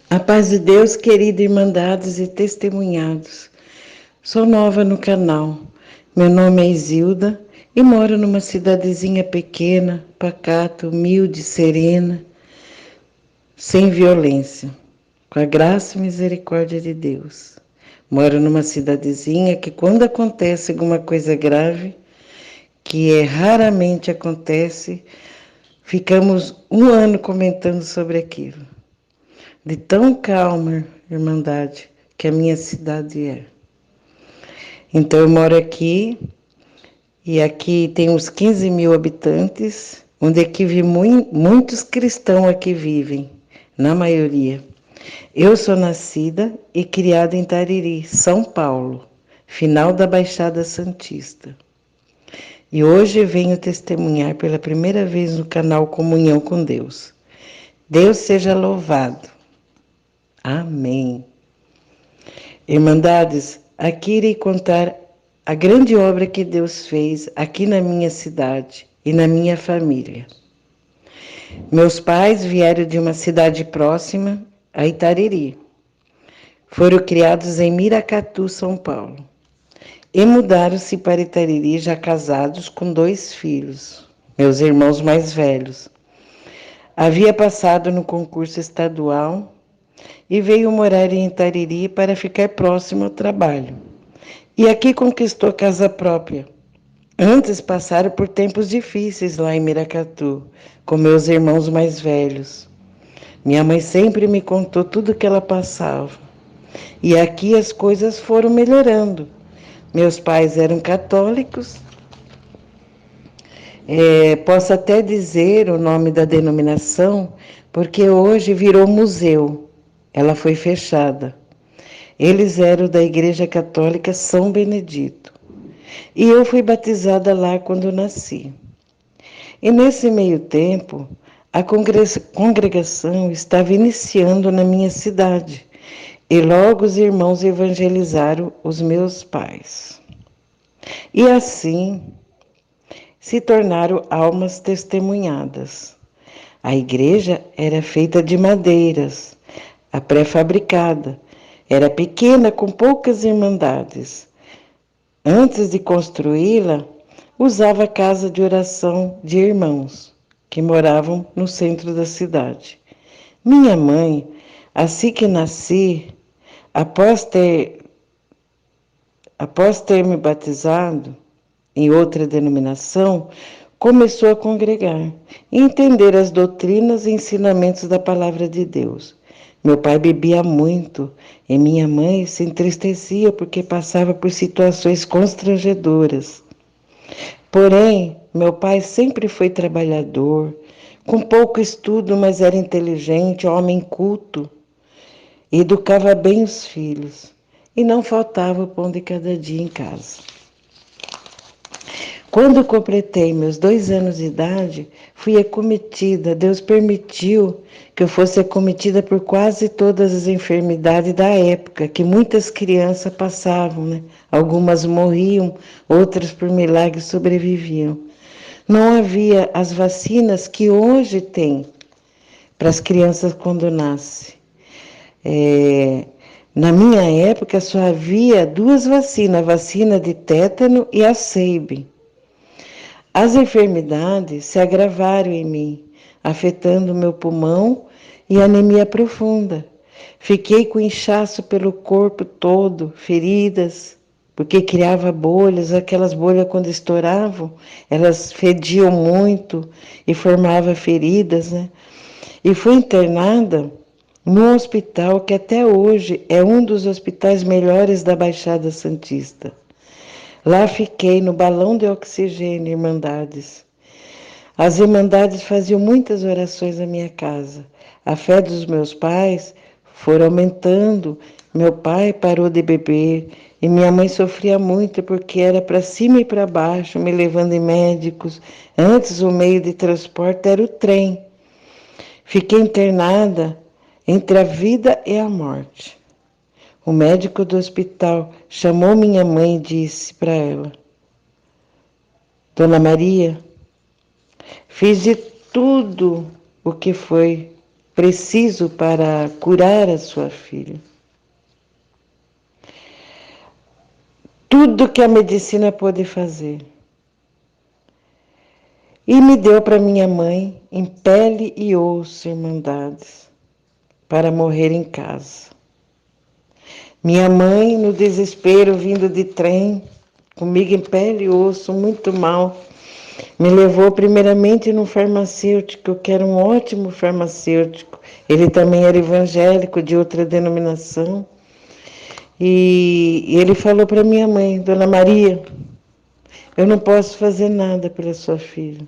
A paz de Deus, querida irmandades e testemunhados. Sou nova no canal. Meu nome é Isilda e moro numa cidadezinha pequena, pacata, humilde, serena, sem violência, com a graça e misericórdia de Deus. Moro numa cidadezinha que quando acontece alguma coisa grave, raramente acontece, ficamos um ano comentando sobre aquilo. De tão calma, irmandade, que a minha cidade é. Então eu moro aqui, e aqui tem uns 15 mil habitantes, onde aqui muitos cristãos aqui vivem, na maioria. Eu sou nascida e criada em Tariri, São Paulo, final da Baixada Santista. E hoje venho testemunhar pela primeira vez no canal Comunhão com Deus. Deus seja louvado. Amém. Irmandades, aqui irei contar a grande obra que Deus fez aqui na minha cidade e na minha família. Meus pais vieram de uma cidade próxima, a Itariri. Foram criados em Miracatu, São Paulo. E mudaram-se para Itariri já casados com 2 filhos, meus irmãos mais velhos. Havia passado no concurso estadual e veio morar em Itariri para ficar próximo ao trabalho. E aqui conquistou casa própria. Antes passaram por tempos difíceis lá em Miracatu, com meus irmãos mais velhos. Minha mãe sempre me contou tudo o que ela passava. E aqui as coisas foram melhorando. Meus pais eram católicos. Posso até dizer o nome da denominação, porque hoje virou museu. Ela foi fechada. Eles eram da Igreja Católica São Benedito. E eu fui batizada lá quando nasci. E nesse meio tempo, a congregação estava iniciando na minha cidade. E logo os irmãos evangelizaram os meus pais. E assim se tornaram almas testemunhadas. A igreja era feita de madeiras, a pré-fabricada. Era pequena, com poucas irmandades. Antes de construí-la, usava a casa de oração de irmãos, que moravam no centro da cidade. Minha mãe, assim que nasci, após ter me batizado em outra denominação, começou a congregar e entender as doutrinas e ensinamentos da palavra de Deus. Meu pai bebia muito e minha mãe se entristecia porque passava por situações constrangedoras. Porém, meu pai sempre foi trabalhador, com pouco estudo, mas era inteligente, homem culto, e educava bem os filhos, e não faltava o pão de cada dia em casa. Quando completei meus 2 anos de idade, fui acometida. Deus permitiu que eu fosse acometida por quase todas as enfermidades da época, que muitas crianças passavam, né? Algumas morriam, outras por milagre sobreviviam. Não havia as vacinas que hoje tem para as crianças quando nascem. Na minha época só havia 2 vacinas, a vacina de tétano e a SEIB. As enfermidades se agravaram em mim, afetando meu pulmão e anemia profunda. Fiquei com inchaço pelo corpo todo, feridas, porque criava bolhas, aquelas bolhas quando estouravam, elas fediam muito e formavam feridas, né? E fui internada num hospital que até hoje é um dos hospitais melhores da Baixada Santista. Lá fiquei no balão de oxigênio, irmandades. As irmandades faziam muitas orações na minha casa. A fé dos meus pais foi aumentando. Meu pai parou de beber e minha mãe sofria muito porque era para cima e para baixo, me levando em médicos. Antes o meio de transporte era o trem. Fiquei internada entre a vida e a morte. O médico do hospital chamou minha mãe e disse para ela: Dona Maria, fiz de tudo o que foi preciso para curar a sua filha. Tudo que a medicina pôde fazer. E me deu para minha mãe, em pele e osso, irmandades, para morrer em casa. Minha mãe, no desespero, vindo de trem, comigo em pele e osso, muito mal, me levou primeiramente num farmacêutico, que era um ótimo farmacêutico. Ele também era evangélico, de outra denominação. E ele falou para minha mãe, Dona Maria, eu não posso fazer nada pela sua filha.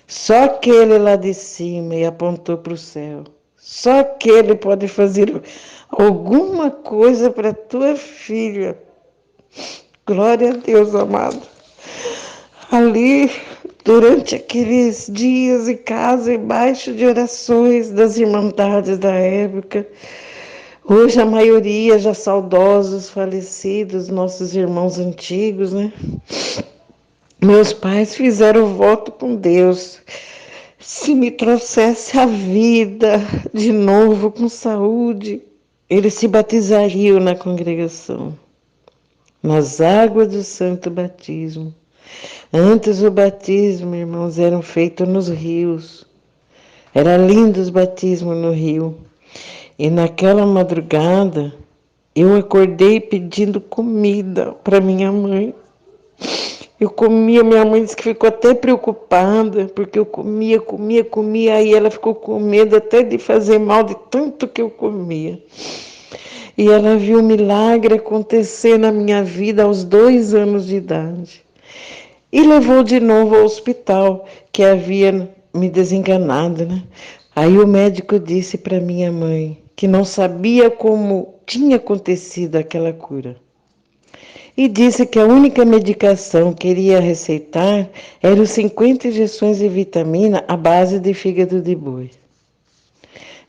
Só aquele lá de cima, e apontou para o céu. Só aquele pode fazer alguma coisa para tua filha. Glória a Deus, amado. Ali, durante aqueles dias em casa, embaixo de orações das irmandades da época, hoje a maioria já saudosos, falecidos, nossos irmãos antigos, né? Meus pais fizeram voto com Deus. Se me trouxesse a vida de novo com saúde, eles se batizariam na congregação, nas águas do santo batismo. Antes o batismo, irmãos, eram feitos nos rios. Era lindo os batismos no rio. E naquela madrugada, eu acordei pedindo comida para minha mãe. Eu comia, minha mãe disse que ficou até preocupada, porque eu comia, aí ela ficou com medo até de fazer mal de tanto que eu comia. E ela viu um milagre acontecer na minha vida aos 2 anos de idade. E levou de novo ao hospital, que havia me desenganado, né? Aí o médico disse para minha mãe que não sabia como tinha acontecido aquela cura. E disse que a única medicação que iria receitar eram 50 injeções de vitamina à base de fígado de boi.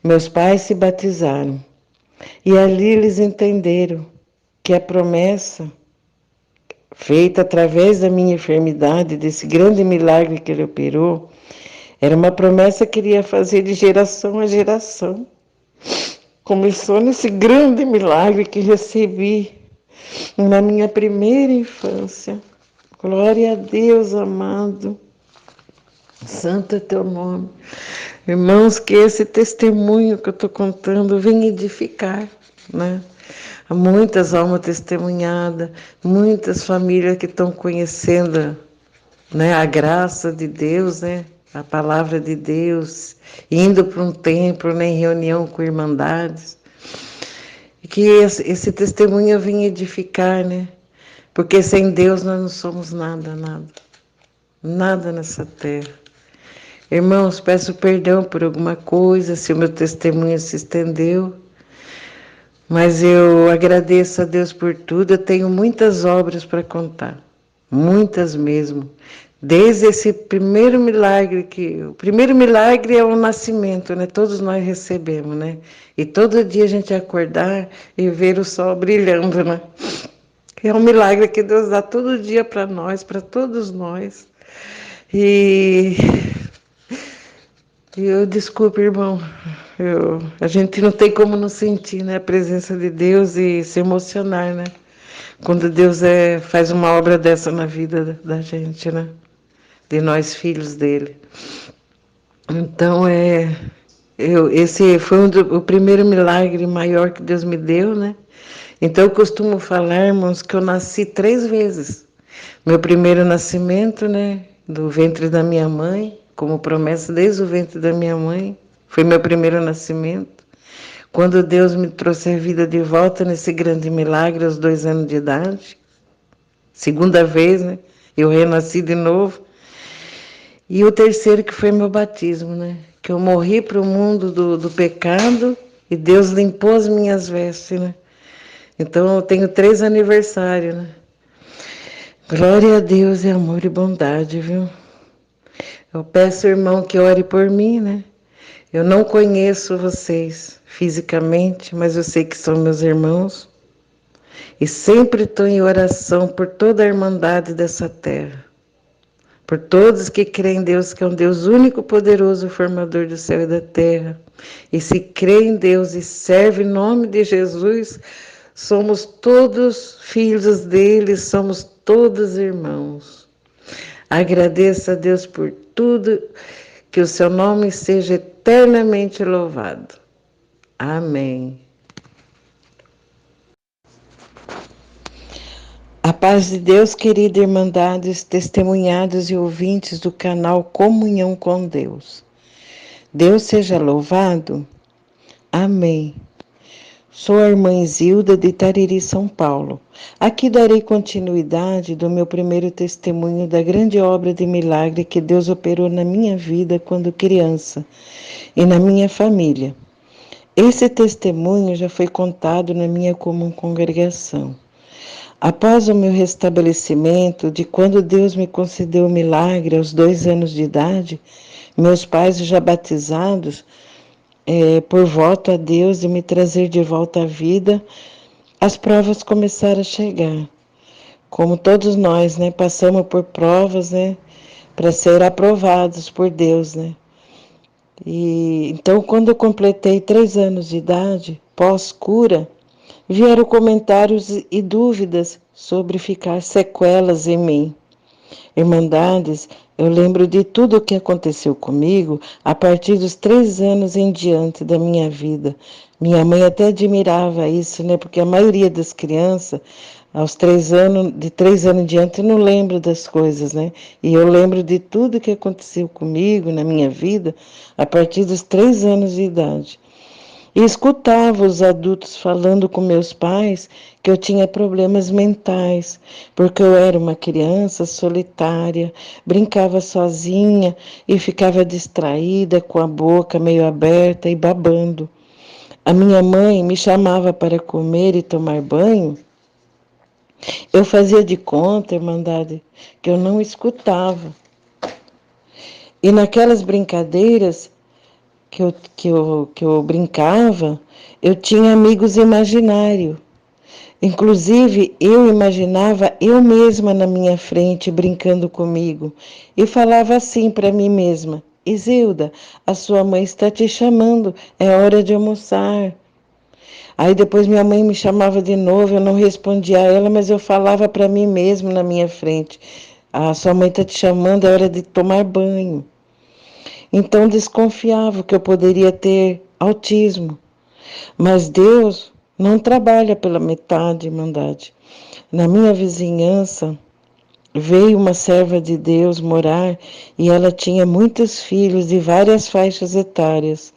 Meus pais se batizaram e ali eles entenderam que a promessa feita através da minha enfermidade, desse grande milagre que ele operou, era uma promessa que ele ia fazer de geração a geração. Começou nesse grande milagre que recebi na minha primeira infância. Glória a Deus, amado. Santo é teu nome. Irmãos, que esse testemunho que eu estou contando venha edificar, né? Há muitas almas testemunhadas, muitas famílias que estão conhecendo, né, a graça de Deus, né? A palavra de Deus, indo para um templo, né, em reunião com irmandades. E que esse testemunho venha edificar, né? Porque sem Deus nós não somos nada, nada. Nada nessa terra. Irmãos, peço perdão por alguma coisa, se o meu testemunho se estendeu, mas eu agradeço a Deus por tudo. Eu tenho muitas obras para contar, muitas mesmo. Desde esse primeiro milagre, o primeiro milagre é o nascimento, né? Todos nós recebemos, né? E todo dia a gente acordar e ver o sol brilhando, né? É um milagre que Deus dá todo dia para nós, para todos nós. E eu, desculpe, irmão, a gente não tem como não sentir, né, a presença de Deus e se emocionar, né? Quando Deus faz uma obra dessa na vida da gente, né? De nós, filhos dele. Então, esse foi o primeiro milagre maior que Deus me deu, né? Então, eu costumo falar, irmãos, que eu nasci 3 vezes. Meu primeiro nascimento, né, do ventre da minha mãe, como promessa desde o ventre da minha mãe, foi meu primeiro nascimento. Quando Deus me trouxe a vida de volta nesse grande milagre aos 2 anos de idade, segunda vez, né, eu renasci de novo. E o terceiro que foi meu batismo, né, que eu morri para o mundo do pecado e Deus limpou as minhas vestes, né. Então eu tenho 3 aniversários, né. Glória a Deus e amor e bondade, viu? Eu peço, irmão, que ore por mim, né? Eu não conheço vocês fisicamente, mas eu sei que são meus irmãos. E sempre estou em oração por toda a irmandade dessa terra. por todos que creem em Deus, que é um Deus único, poderoso, formador do céu e da terra. E se crê em Deus e serve em nome de Jesus, somos todos filhos dele, somos todos irmãos. Agradeça a Deus por tudo, que o seu nome seja eternamente louvado. Amém. A paz de Deus, querida irmandades, testemunhados e ouvintes do canal Comunhão com Deus. Deus seja louvado. Amém. Sou a irmã Isilda de Itariri, São Paulo. Aqui darei continuidade do meu primeiro testemunho da grande obra de milagre que Deus operou na minha vida quando criança e na minha família. Esse testemunho já foi contado na minha comum congregação. Após o meu restabelecimento, de quando Deus me concedeu o milagre aos 2 anos de idade, meus pais já batizados, por voto a Deus de me trazer de volta à vida, as provas começaram a chegar. Como todos nós, né, passamos por provas, né, para ser aprovados por Deus, né. E então, quando eu completei 3 anos de idade, pós-cura, vieram comentários e dúvidas sobre ficar sequelas em mim. Irmandades, eu lembro de tudo o que aconteceu comigo a partir dos 3 anos em diante da minha vida. Minha mãe até admirava isso, né? Porque a maioria das crianças, aos 3 anos, de 3 anos em diante, não lembra das coisas, né? E eu lembro de tudo que aconteceu comigo na minha vida a partir dos 3 anos de idade. E escutava os adultos falando com meus pais que eu tinha problemas mentais, porque eu era uma criança solitária, brincava sozinha e ficava distraída com a boca meio aberta e babando. A minha mãe me chamava para comer e tomar banho. Eu fazia de conta, irmandade, que eu não escutava. E naquelas brincadeiras que eu brincava, eu tinha amigos imaginários. Inclusive, eu imaginava eu mesma na minha frente brincando comigo e falava assim para mim mesma: Isilda, a sua mãe está te chamando, é hora de almoçar. Aí depois minha mãe me chamava de novo, eu não respondia a ela, mas eu falava para mim mesma na minha frente: a sua mãe está te chamando, é hora de tomar banho. Então desconfiava que eu poderia ter autismo. Mas Deus não trabalha pela metade, irmandade. Na minha vizinhança veio uma serva de Deus morar e ela tinha muitos filhos de várias faixas etárias.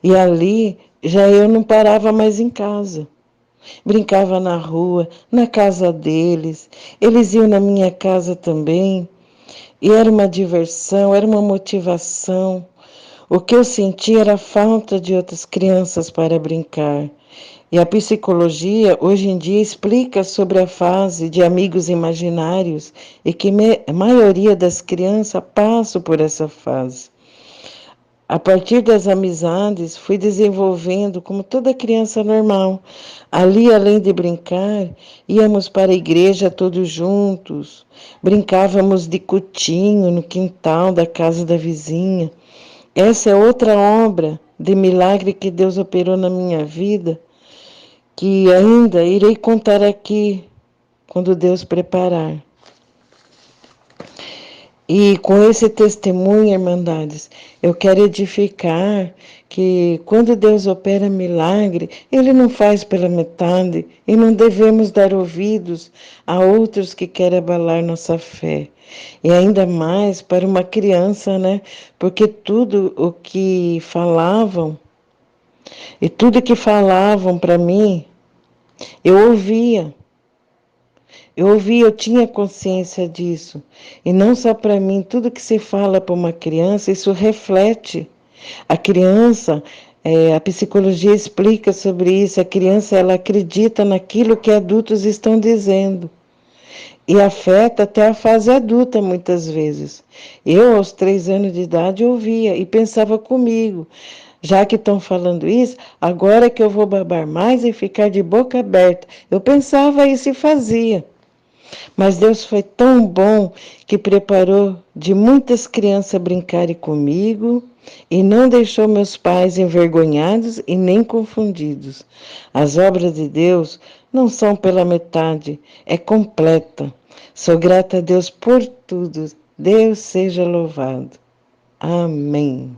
E ali já eu não parava mais em casa. Brincava na rua, na casa deles. Eles iam na minha casa também. E era uma diversão, era uma motivação. O que eu sentia era a falta de outras crianças para brincar. E a psicologia, hoje em dia, explica sobre a fase de amigos imaginários e que a maioria das crianças passa por essa fase. A partir das amizades, fui desenvolvendo como toda criança normal. Ali, além de brincar, íamos para a igreja todos juntos. Brincávamos de cutinho no quintal da casa da vizinha. Essa é outra obra de milagre que Deus operou na minha vida, que ainda irei contar aqui quando Deus preparar. E com esse testemunho, irmandades, eu quero edificar que quando Deus opera milagre, Ele não faz pela metade e não devemos dar ouvidos a outros que querem abalar nossa fé. E ainda mais para uma criança, né? Porque tudo o que falavam, e tudo que falavam para mim, eu ouvia. Eu tinha consciência disso. E não só para mim, tudo que se fala para uma criança, isso reflete. A criança, a psicologia explica sobre isso, a criança ela acredita naquilo que adultos estão dizendo. E afeta até a fase adulta, muitas vezes. Eu, aos 3 anos de idade, ouvia e pensava comigo, já que estão falando isso, agora que eu vou babar mais e ficar de boca aberta. Eu pensava isso e fazia. Mas Deus foi tão bom que preparou de muitas crianças brincarem comigo e não deixou meus pais envergonhados e nem confundidos. As obras de Deus não são pela metade, é completa. Sou grata a Deus por tudo. Deus seja louvado. Amém.